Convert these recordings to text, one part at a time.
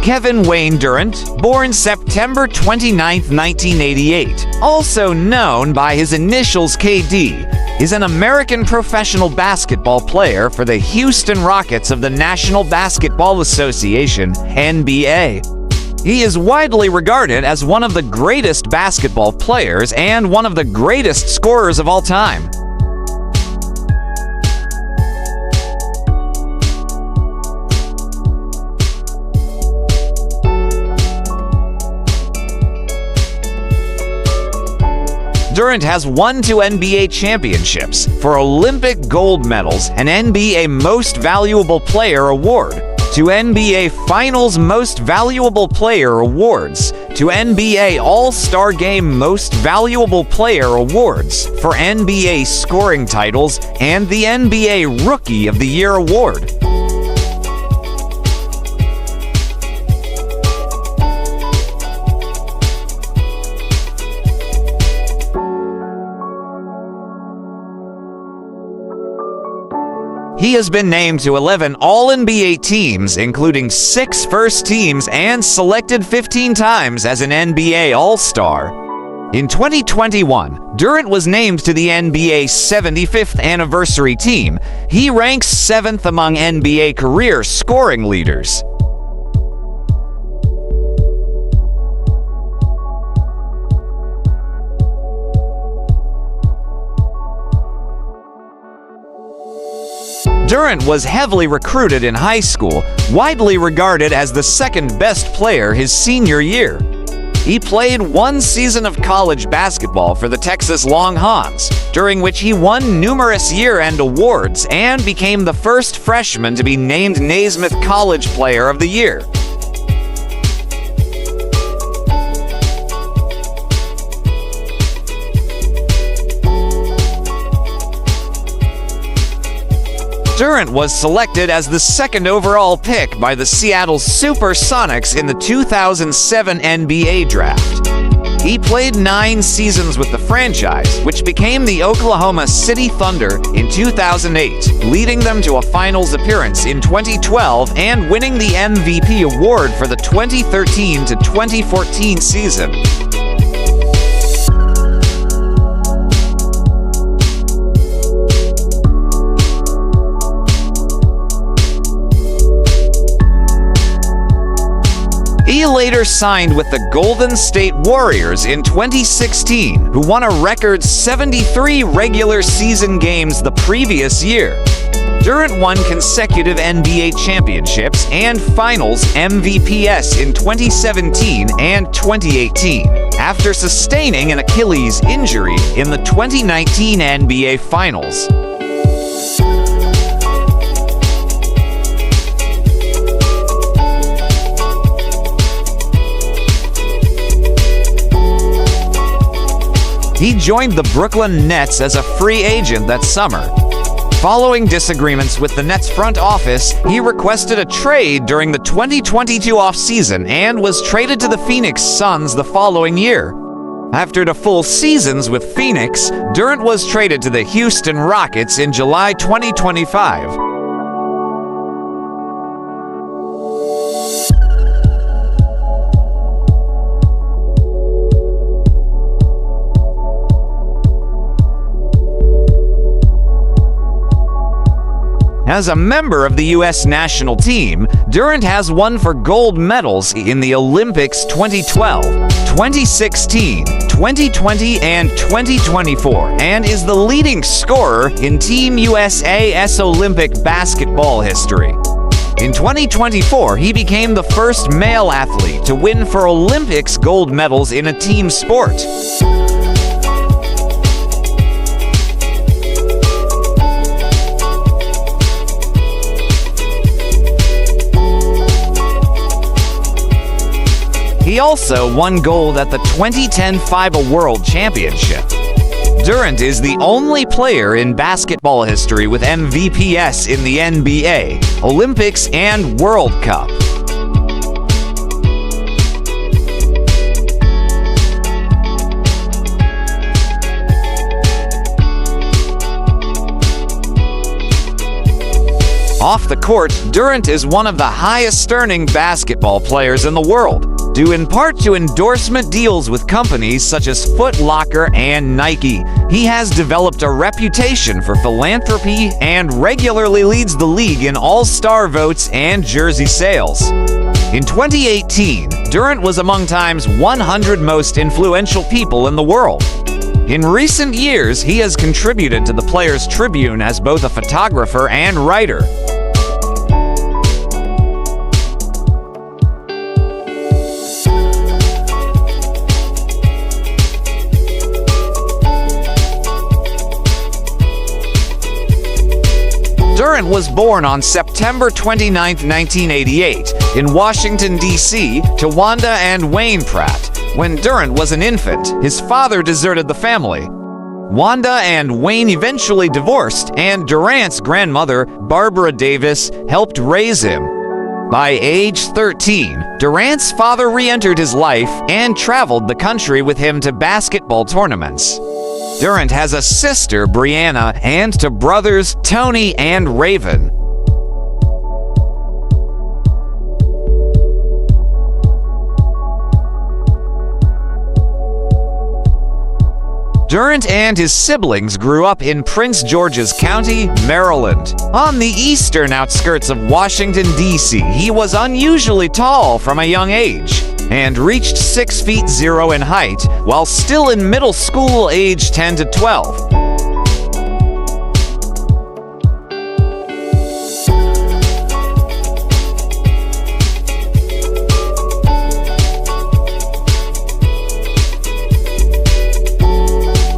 Kevin Wayne Durant, born September 29, 1988, also known by his initials KD, is an American professional basketball player for the Houston Rockets of the National Basketball Association, NBA. He is widely regarded as one of the greatest basketball players and one of the greatest scorers of all time. Durant has won 2 NBA championships, 4 Olympic gold medals, an NBA Most Valuable Player award, 2 NBA Finals Most Valuable Player awards, 2 NBA All-Star Game Most Valuable Player awards, 4 NBA scoring titles, and the NBA Rookie of the Year award. He has been named to 11 All-NBA teams, including 6 first teams, and selected 15 times as an NBA All-Star. In 2021, Durant was named to the NBA's 75th anniversary team. He ranks 7th among NBA career scoring leaders. Durant was heavily recruited in high school, widely regarded as the second best player his senior year. He played 1 season of college basketball for the Texas Longhorns, during which he won numerous year-end awards and became the first freshman to be named Naismith College Player of the Year. Durant was selected as the 2nd overall pick by the Seattle Supersonics in the 2007 NBA Draft. He played 9 seasons with the franchise, which became the Oklahoma City Thunder in 2008, leading them to a finals appearance in 2012 and winning the MVP award for the 2013 to 2014 season. He later signed with the Golden State Warriors in 2016, who won a record 73 regular season games the previous year. Durant won consecutive NBA championships and Finals MVPs in 2017 and 2018, after sustaining an Achilles injury in the 2019 NBA Finals. He joined the Brooklyn Nets as a free agent that summer. Following disagreements with the Nets front office, he requested a trade during the 2022 offseason and was traded to the Phoenix Suns the following year. After 2 full seasons with Phoenix, Durant was traded to the Houston Rockets in July 2025. As a member of the U.S. national team, Durant has won 4 gold medals in the Olympics 2012, 2016, 2020, and 2024, and is the leading scorer in Team USA's Olympic basketball history. In 2024, he became the first male athlete to win 4 Olympics gold medals in a team sport. He also won gold at the 2010 FIBA World Championship. Durant is the only player in basketball history with MVPs in the NBA, Olympics, and World Cup. Off the court, Durant is one of the highest-earning basketball players in the world, due in part to endorsement deals with companies such as Foot Locker and Nike. He has developed a reputation for philanthropy and regularly leads the league in all-star votes and jersey sales. In 2018, Durant was among Time's 100 most influential people in the world. In recent years, he has contributed to the Players' Tribune as both a photographer and writer. Durant was born on September 29, 1988, in Washington, D.C., to Wanda and Wayne Pratt. When Durant was an infant, his father deserted the family. Wanda and Wayne eventually divorced, and Durant's grandmother, Barbara Davis, helped raise him. By age 13, Durant's father re-entered his life and traveled the country with him to basketball tournaments. Durant has a sister, Brianna, and two brothers, Tony and Raven. Durant and his siblings grew up in Prince George's County, Maryland. On the eastern outskirts of Washington, D.C., he was unusually tall from a young age and reached 6 feet 0 in height while still in middle school age 10 to 12.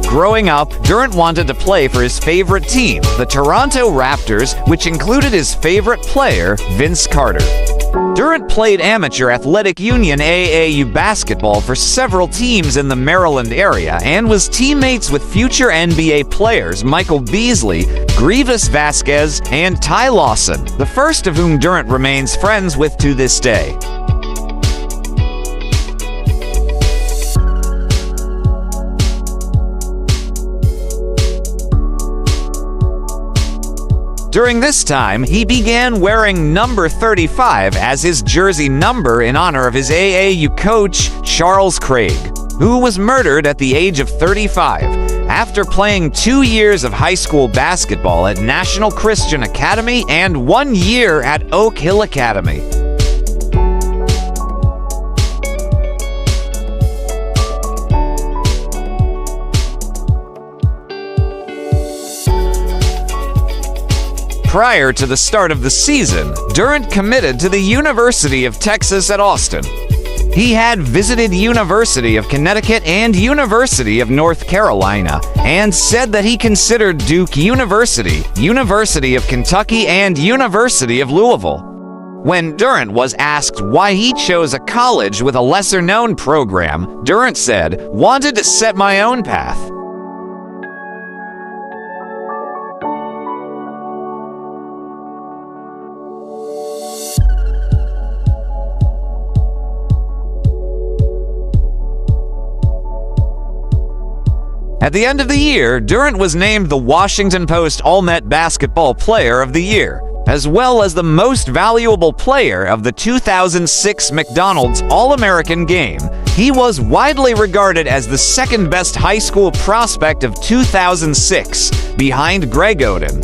Growing up, Durant wanted to play for his favorite team, the Toronto Raptors, which included his favorite player, Vince Carter. Durant played amateur athletic union AAU basketball for several teams in the Maryland area and was teammates with future NBA players Michael Beasley, Grievous Vasquez, and Ty Lawson, the first of whom Durant remains friends with to this day. During this time, he began wearing number 35 as his jersey number in honor of his AAU coach, Charles Craig, who was murdered at the age of 35 after playing 2 years of high school basketball at National Christian Academy and 1 year at Oak Hill Academy. Prior to the start of the season, Durant committed to the University of Texas at Austin. He had visited University of Connecticut and University of North Carolina, and said that he considered Duke University, University of Kentucky, and University of Louisville. When Durant was asked why he chose a college with a lesser-known program, Durant said, "Wanted to set my own path." At the end of the year, Durant was named the Washington Post All-Net Basketball Player of the Year, as well as the Most Valuable Player of the 2006 McDonald's All-American Game. He was widely regarded as the second-best high school prospect of 2006, behind Greg Oden.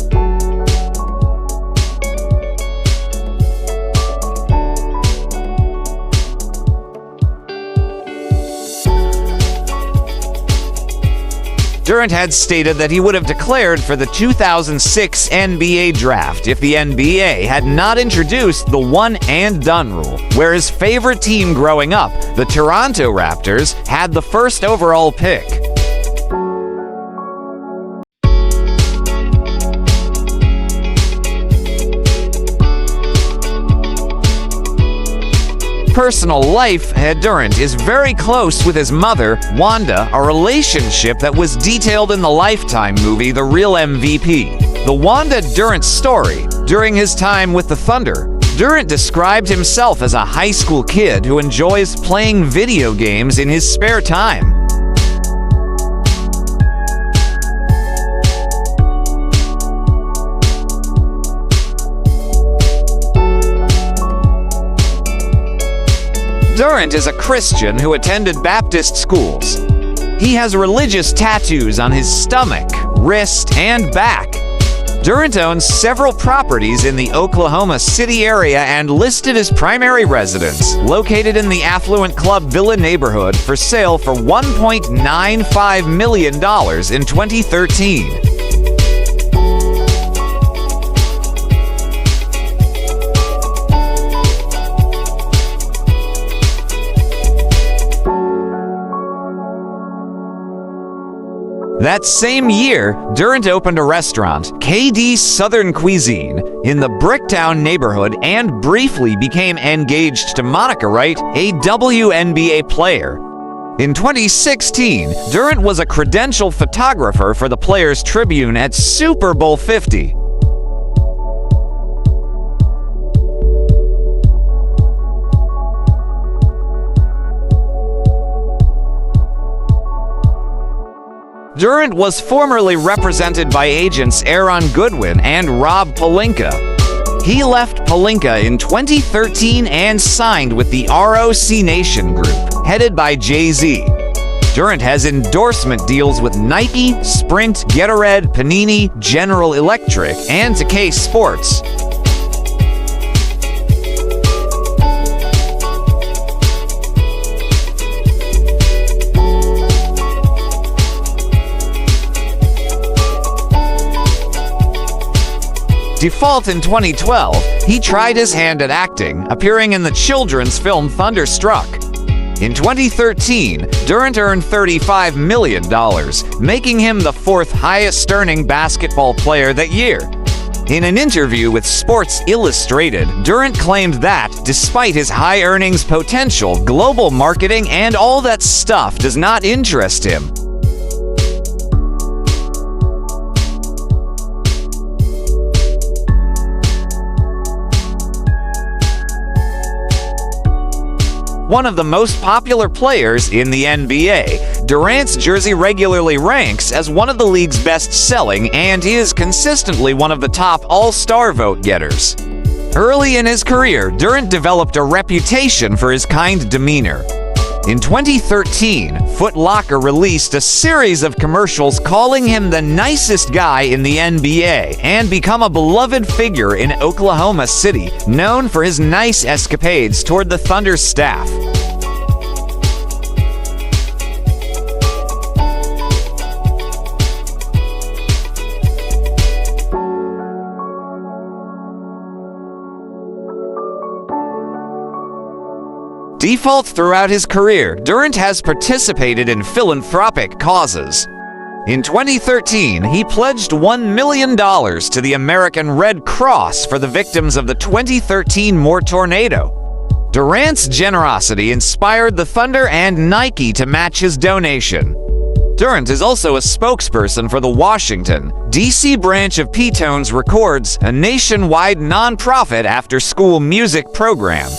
Durant had stated that he would have declared for the 2006 NBA draft if the NBA had not introduced the one-and-done rule, where his favorite team growing up, the Toronto Raptors, had the first overall pick. Personal life, Durant is very close with his mother, Wanda, a relationship that was detailed in the Lifetime movie The Real MVP. The Wanda Durant story, during his time with the Thunder, Durant described himself as a high school kid who enjoys playing video games in his spare time. Durant is a Christian who attended Baptist schools. He has religious tattoos on his stomach, wrist, and back. Durant owns several properties in the Oklahoma City area and listed his primary residence, located in the affluent Club Villa neighborhood, for sale for $1.95 million in 2013. That same year, Durant opened a restaurant, KD's Southern Cuisine, in the Bricktown neighborhood and briefly became engaged to Monica Wright, a WNBA player. In 2016, Durant was a credentialed photographer for the Players Tribune at Super Bowl 50. Durant was formerly represented by agents Aaron Goodwin and Rob Pelinka. He left Pelinka in 2013 and signed with the ROC Nation Group, headed by Jay-Z. Durant has endorsement deals with Nike, Sprint, Gatorade, Panini, General Electric, and Takei Sports. Default in 2012, he tried his hand at acting, appearing in the children's film Thunderstruck. In 2013, Durant earned $35 million, making him the fourth highest-earning basketball player that year. In an interview with Sports Illustrated, Durant claimed that, despite his high earnings potential, global marketing and all that stuff does not interest him. One of the most popular players in the NBA, Durant's jersey regularly ranks as one of the league's best-selling and is consistently one of the top all-star vote getters. Early in his career, Durant developed a reputation for his kind demeanor. In 2013, Foot Locker released a series of commercials calling him the nicest guy in the NBA and become a beloved figure in Oklahoma City, known for his nice escapades toward the Thunder's staff. Default throughout his career, Durant has participated in philanthropic causes. In 2013, he pledged $1 million to the American Red Cross for the victims of the 2013 Moore tornado. Durant's generosity inspired the Thunder and Nike to match his donation. Durant is also a spokesperson for the Washington, D.C. branch of P-Tones Records, a nationwide nonprofit after-school music program.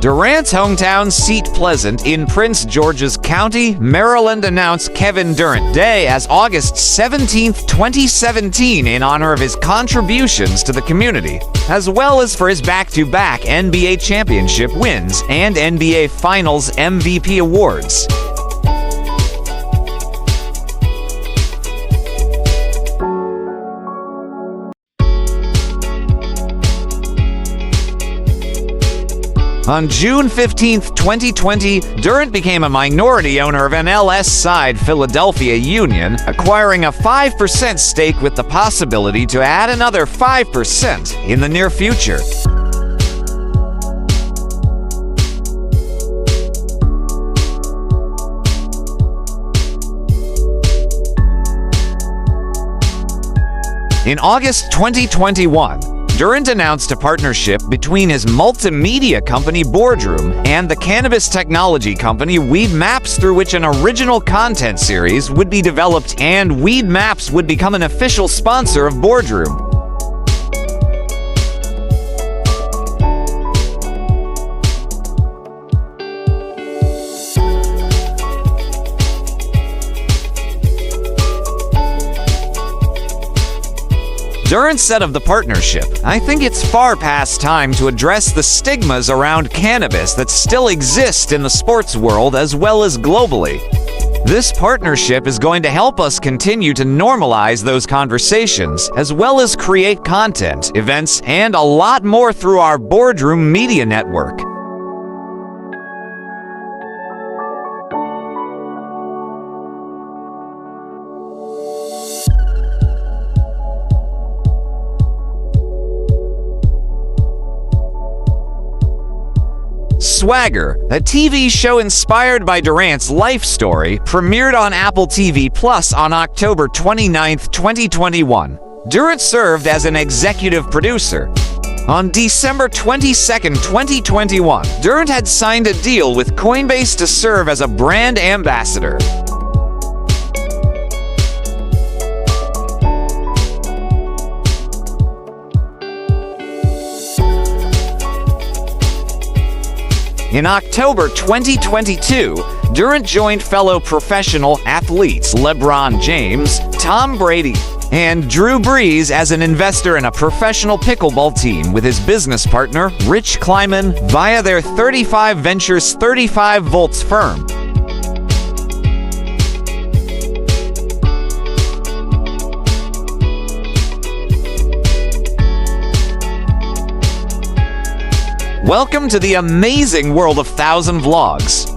Durant's hometown Seat Pleasant in Prince George's County, Maryland announced Kevin Durant Day as August 17, 2017 in honor of his contributions to the community, as well as for his back-to-back NBA championship wins and NBA Finals MVP awards. On June 15, 2020, Durant became a minority owner of MLS side Philadelphia Union, acquiring a 5% stake with the possibility to add another 5% in the near future. In August 2021, Durant announced a partnership between his multimedia company Boardroom and the cannabis technology company Weed Maps, through which an original content series would be developed and Weed Maps would become an official sponsor of Boardroom. Durant said of the partnership, "I think it's far past time to address the stigmas around cannabis that still exist in the sports world as well as globally. This partnership is going to help us continue to normalize those conversations, as well as create content, events, and a lot more through our Boardroom Media Network." Swagger, a TV show inspired by Durant's life story, premiered on Apple TV Plus on October 29, 2021. Durant served as an executive producer. On December 22, 2021, Durant had signed a deal with Coinbase to serve as a brand ambassador. In October 2022, Durant joined fellow professional athletes LeBron James, Tom Brady, and Drew Brees as an investor in a professional pickleball team with his business partner, Rich Kleiman, via their 35 Ventures 35 Volts firm. Welcome to the amazing world of 1000 Vlogs.